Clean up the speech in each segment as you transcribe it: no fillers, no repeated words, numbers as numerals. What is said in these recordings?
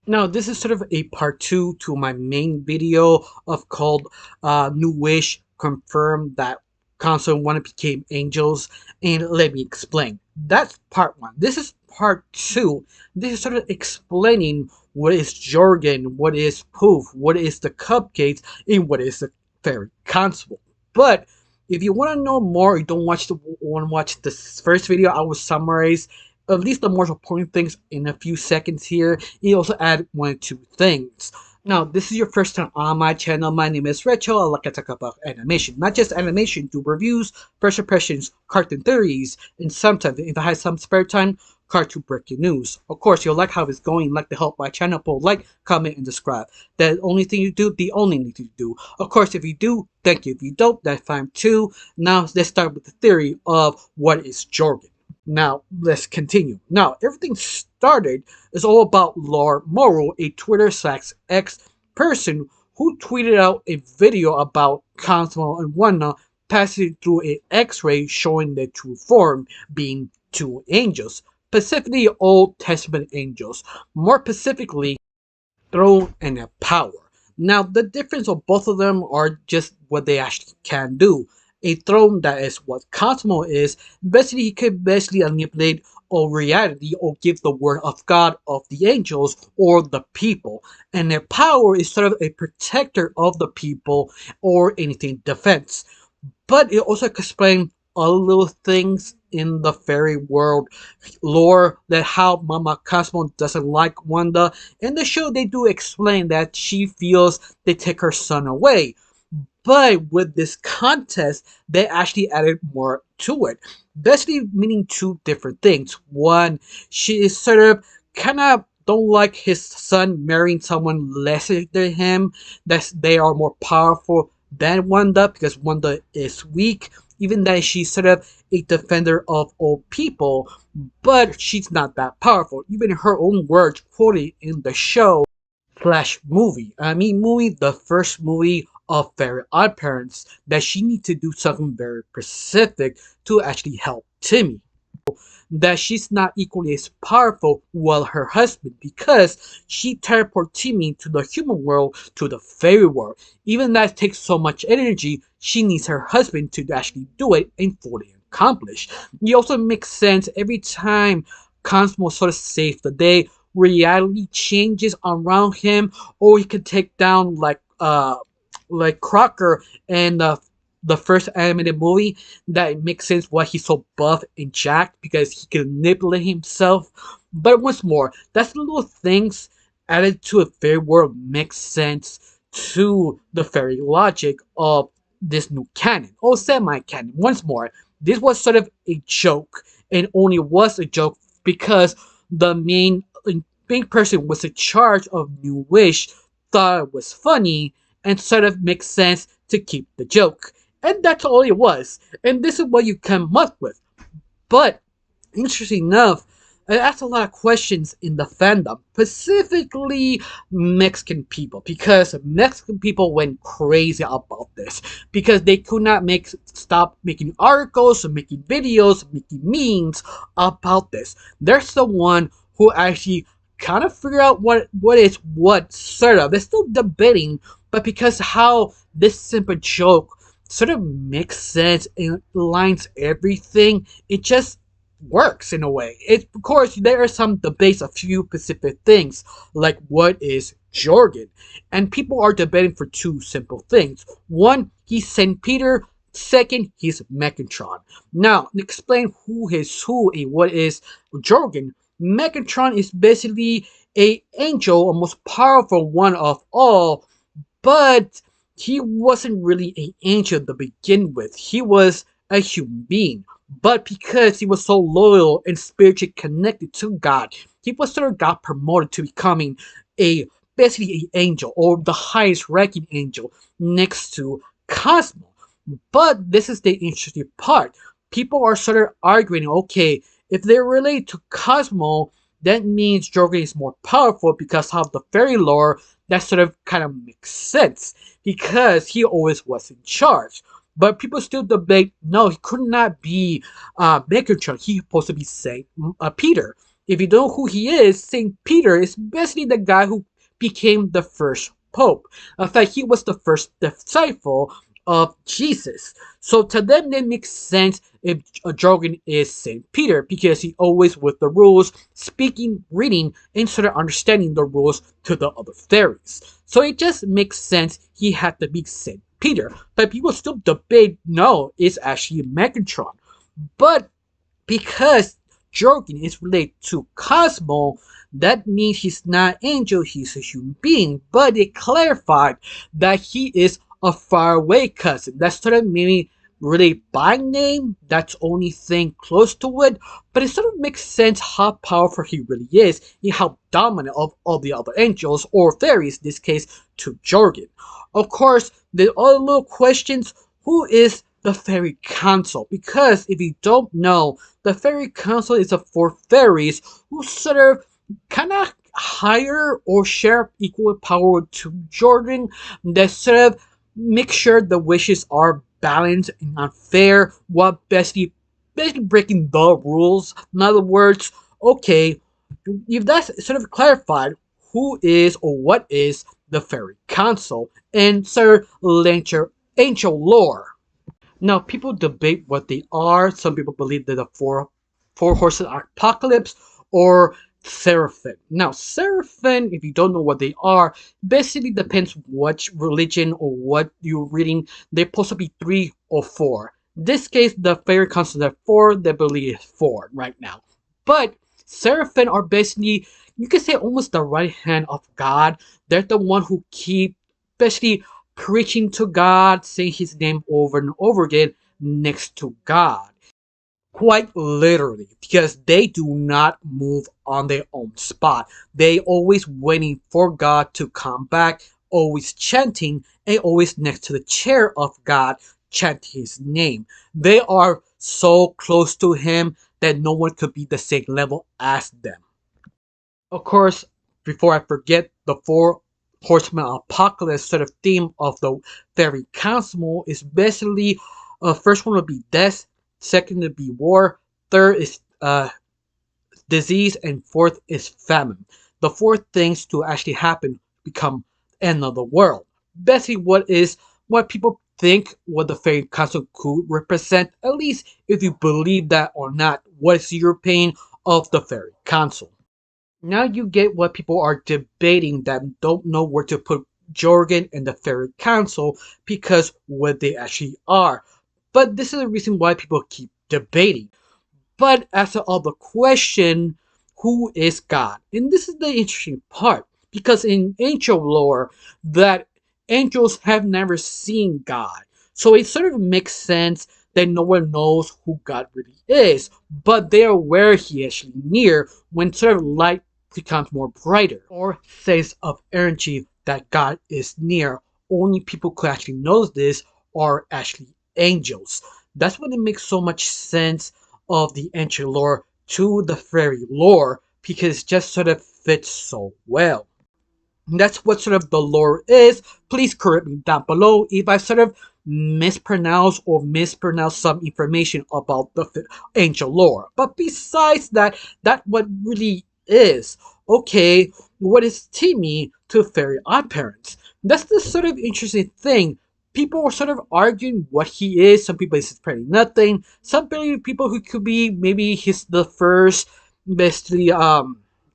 Now, this is sort of a part two to my main video of called New Wish Confirm that Console and Wanda became angels, and let me explain. That's part one. This is part two. This is sort of explaining what is Jorgen, what is Poof, what is the cupcakes, and what is the fairy console. But if you want to know more, you don't want to watch this first video. I will summarize at least the more important things in a few seconds here. You also add one or two things. Now, this is your first time on my channel. My name is Recho. I like to talk about animation. Not just animation, do reviews, first impressions, cartoon theories, and sometimes, if I have some spare time, cartoon breaking news. Of course, you'll like how it's going, like to help my channel, but like, comment, and subscribe. That's the only thing you do, the only thing you do. Of course, if you do, thank you. If you don't, that's fine too. Now, let's start with the theory of what is Jorgen. Now, let's continue. Now, everything started is all about Laura Morrow, a Twitter slash X person who tweeted out a video about Cosmo and Wanda passing through an X-ray showing their true form, being two angels, specifically Old Testament angels, more specifically throne and a power. Now, the difference of both of them are just what they actually can do. A throne, that is what Cosmo is, basically he can basically manipulate or reality or give the word of God of the angels or the people. And their power is sort of a protector of the people or anything defense. But it also explains other little things in the fairy world lore that how Mama Cosmo doesn't like Wanda. In the show, they do explain that she feels they take her son away. But with this contest, they actually added more to it. Basically, meaning two different things. One, she is sort of kind of don't like his son marrying someone lesser than him. That they are more powerful than Wanda because Wanda is weak. Even though she's sort of a defender of all people, but she's not that powerful. Even her own words quoted in the show slash movie. I mean movie, the first movie of Fairy Odd Parents, that she needs to do something very specific to actually help Timmy. That she's not equally as powerful while her husband because she teleported Timmy to the human world to the fairy world. Even that takes so much energy, she needs her husband to actually do it and fully accomplish. It also makes sense every time Cosmo sort of saves the day, reality changes around him, or he can take down like Crocker and the first animated movie. That it makes sense why he's so buff and jacked because he can manipulate himself. But once more, that's the little things added to a fairy world makes sense to the fairy logic of this new canon or semi-canon. Once more, this was sort of a joke and only was a joke because the main person was in charge of New Wish thought it was funny and sort of makes sense to keep the joke. And that's all it was. And this is what you come up with. But, interesting enough, it asks a lot of questions in the fandom, specifically Mexican people, because Mexican people went crazy about this because they could not stop making articles, making videos, making memes about this. There's the one who actually kind of figure out what is what sort of. They're still debating, but because how this simple joke sort of makes sense and aligns everything, it just works in a way. It, of course, there are some debates, a few specific things, like what is Jorgen, and people are debating for two simple things. One, he's Saint Peter. Second, he's Megatron. Now, explain who is who and what is Jorgen. Megatron is basically a angel, a most powerful one of all, but he wasn't really an angel to begin with. He was a human being. But because he was so loyal and spiritually connected to God, he was sort of got promoted to becoming a basically an angel or the highest ranking angel next to Cosmo. But this is the interesting part. People are sort of arguing, okay, if they're related to Cosmo, that means Jorgen is more powerful because of the fairy lore. That sort of kind of makes sense because he always was in charge. But people still debate, no, he could not be Megatron. He's supposed to be Saint Peter. If you don't know who he is, Saint Peter is basically the guy who became the first pope. In fact, he was the first disciple of Jesus. So to them, it makes sense if Jorgen is Saint Peter because he always with the rules, speaking, reading, and sort of understanding the rules to the other fairies. So it just makes sense he had to be Saint Peter. But people still debate no, it's actually Megatron. But because Jorgen is related to Cosmo, that means he's not an angel, he's a human being. But it clarified that he is a faraway cousin. That's sort of maybe really by name, that's only thing close to it, but it sort of makes sense how powerful he really is and how dominant of all the other angels or fairies, in this case, to Jorgen. Of course, the other little questions, who is the Fairy Council? Because if you don't know, the Fairy Council is of four fairies who sort of kind of higher or share equal power to Jordan that sort of make sure the wishes are balanced and not fair while basically breaking the rules. In other words, okay, if that's sort of clarified who is or what is the Fairy Council and Sir Lancher Angel Lore. Now, people debate what they are. Some people believe they're the four horses of apocalypse or seraphim. Now, seraphim, if you don't know what they are, basically depends what religion or what you're reading. They're supposed to be three or four. In this case, the fairy council are four. They believe is four right now. But seraphim are basically, you can say, almost the right hand of God. They're the one who keep, basically preaching to God, saying his name over and over again next to God. Quite literally, because they do not move on their own spot. They always waiting for God to come back, always chanting, and always next to the chair of God, chant his name. They are so close to him that no one could be the same level as them. Of course, before I forget, the four horsemen apocalypse sort of theme of the fairy cosmo is basically first one would be death, second would be war, third is disease, and fourth is famine. The four things to actually happen become end of the world. Basically, what people think what the fairy castle could represent, at least if you believe that or not. What is your opinion of the fairy council? Now you get what people are debating that don't know where to put Jorgen and the Fairy Council because what they actually are. But this is the reason why people keep debating. But as to all the question, who is God? And this is the interesting part because in angel lore, that angels have never seen God. So it sort of makes sense that no one knows who God really is, but they're aware he is actually near when sort of light becomes more brighter or sense of energy that God is near. Only people who actually knows this are actually angels. That's when it makes so much sense of the ancient lore to the fairy lore because it just sort of fits so well. And that's what sort of the lore is. Please correct me down below if I sort of mispronounce some information about the ancient lore. But besides that, that what really is. Okay, what is Timmy to fairy odd-parents? That's the sort of interesting thing. People are sort of arguing what he is. Some people say probably nothing. Some people who could be maybe he's the first, basically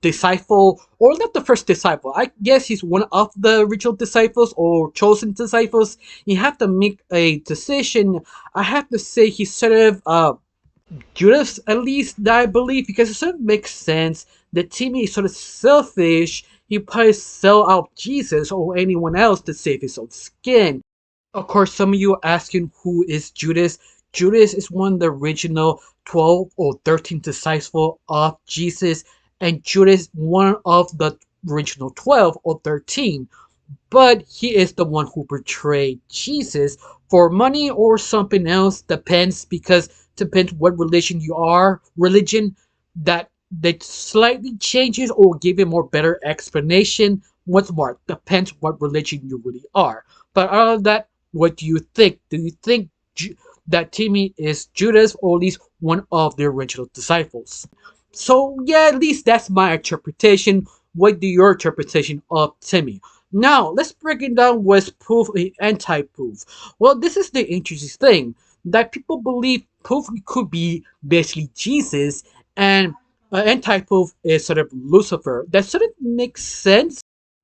disciple, or not the first disciple. I guess he's one of the original disciples or chosen disciples. You have to make a decision. I have to say he's sort of Judas, at least I believe, because it sort of makes sense that Timmy is sort of selfish. He probably sell out Jesus or anyone else to save his own skin. Of course, some of you are asking who is Judas. Judas is one of the original 12 or 13 disciples of Jesus, and Judas one of the original 12 or 13. But he is the one who betrayed Jesus for money or something else. Depends because depends what religion that slightly changes or give a more better explanation. Once more, depends what religion you really are. But out of that, what do you think? Do you think that Timmy is Judas or at least one of the original disciples? So yeah, at least that's my interpretation. What do your interpretation of Timmy? Now let's break it down with proof and anti-proof. Well, this is the interesting thing that people believe proof could be basically Jesus, and anti-proof is sort of Lucifer. That sort of makes sense.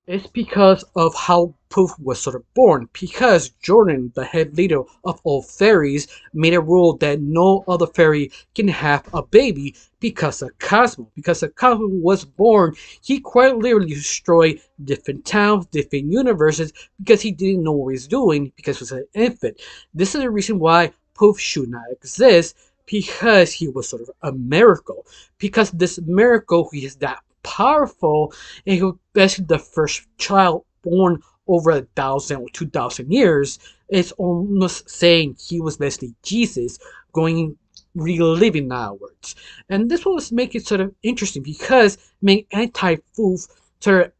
It's because of how Poof was sort of born. Because Jorgen, the head leader of all fairies, made a rule that no other fairy can have a baby because of Cosmo. Because of Cosmo was born, he quite literally destroyed different towns, different universes, because he didn't know what he was doing because he was an infant. This is the reason why Poof should not exist, because he was sort of a miracle. Because this miracle, he is that powerful, and he was basically the first child born over 1,000 or 2,000 years. It's almost saying he was basically Jesus going reliving outwards. And this was make it sort of interesting because main anti-foof to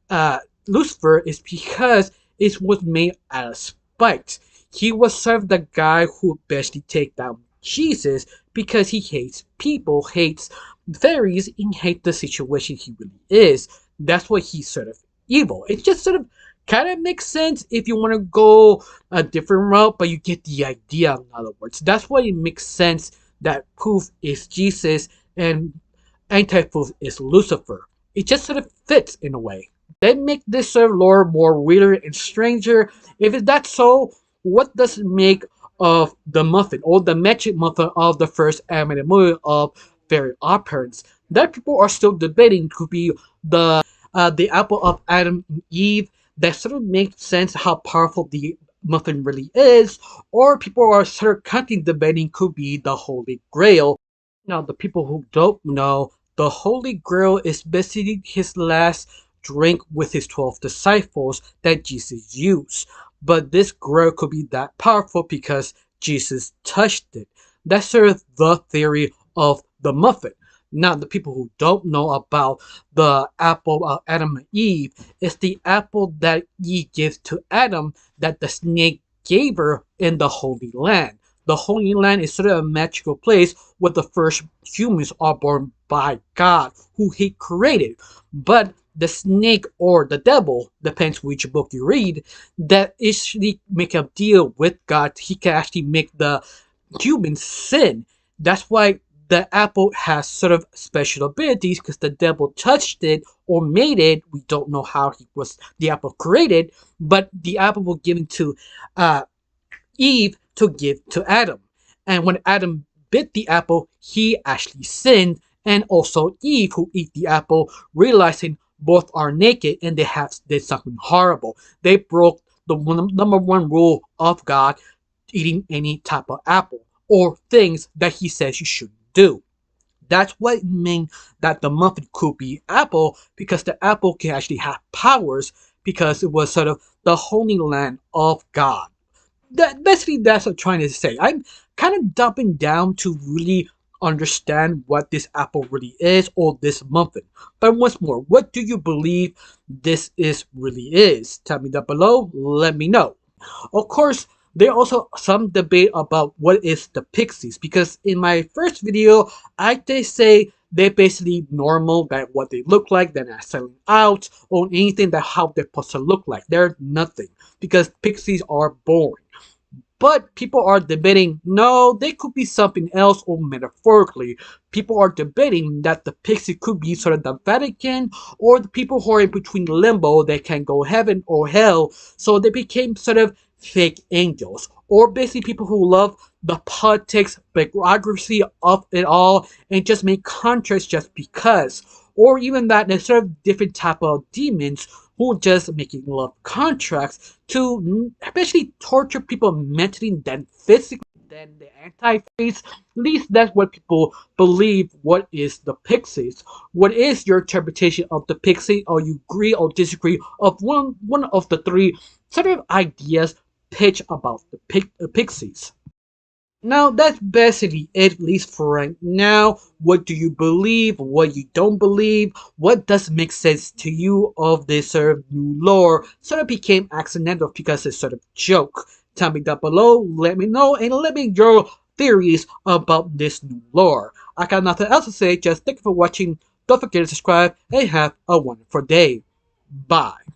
Lucifer is because it was made out of spite. He was sort of the guy who basically take down Jesus because he hates people, hates fairies, and hates the situation he really is. That's why he's sort of evil. It just sort of kind of makes sense if you want to go a different route, but you get the idea, in other words. That's why it makes sense that Poof is Jesus and Anti-Poof is Lucifer. It just sort of fits in a way. They make this sort of lore more weirder and stranger. If that's so, what does it make of the muffin or the magic muffin of the first animated movie of Fairy Oddparents? That people are still debating could be the apple of Adam and Eve. That sort of makes sense how powerful the muffin really is, or people are sort of constantly debating could be the Holy Grail. Now, the people who don't know, the Holy Grail is basically his last drink with his 12 disciples that Jesus used. But this grail could be that powerful because Jesus touched it. That's sort of the theory of the muffin. Now, the people who don't know about the apple of Adam and Eve, it's the apple that Eve gives to Adam that the snake gave her in the Holy Land. The Holy Land is sort of a magical place where the first humans are born by God, who He created. But the snake or the devil, depends which book you read, that actually make a deal with God. He can actually make the humans sin. That's why the apple has sort of special abilities because the devil touched it or made it. We don't know how he was the apple created, but the apple was given to uh, Eve to give to Adam. And when Adam bit the apple, he actually sinned. And also Eve, who eat the apple, realizing both are naked and they have did something horrible. They broke the number one rule of God, eating any type of apple or things that He says you shouldn't do. That's what it means that the muffin could be apple, because the apple can actually have powers because it was sort of the holy land of God. Basically that's what I'm trying to say. I'm kind of dumping down to really understand what this apple really is or this muffin. But once more, what do you believe this is really is? Tell me down below. Let me know. Of course, there also some debate about what is the pixies, because in my first video I did say they're basically normal, that what they look like, they're not selling out or anything that how they're supposed to look like. They're nothing because pixies are boring. But people are debating, no, they could be something else, or metaphorically, people are debating that the pixie could be sort of the Vatican, or the people who are in between limbo, they can go heaven or hell, so they became sort of fake angels, or basically people who love the politics, biography of it all, and just make contracts just because. Or even that there's sort of different type of demons who are just making love contracts to especially torture people mentally than physically than the anti-face. At least that's what people believe. What is the pixies? What is your interpretation of the pixie? Or you agree or disagree of one of the three sort of ideas pitch about the pixies? Now, that's basically it, at least for right now. What do you believe? What you don't believe? What does make sense to you of this sort of new lore? Sort of became accidental because it's sort of joke. Tell me down below, let me know, and let me your theories about this new lore. I got nothing else to say. Just thank you for watching. Don't forget to subscribe and have a wonderful day. Bye.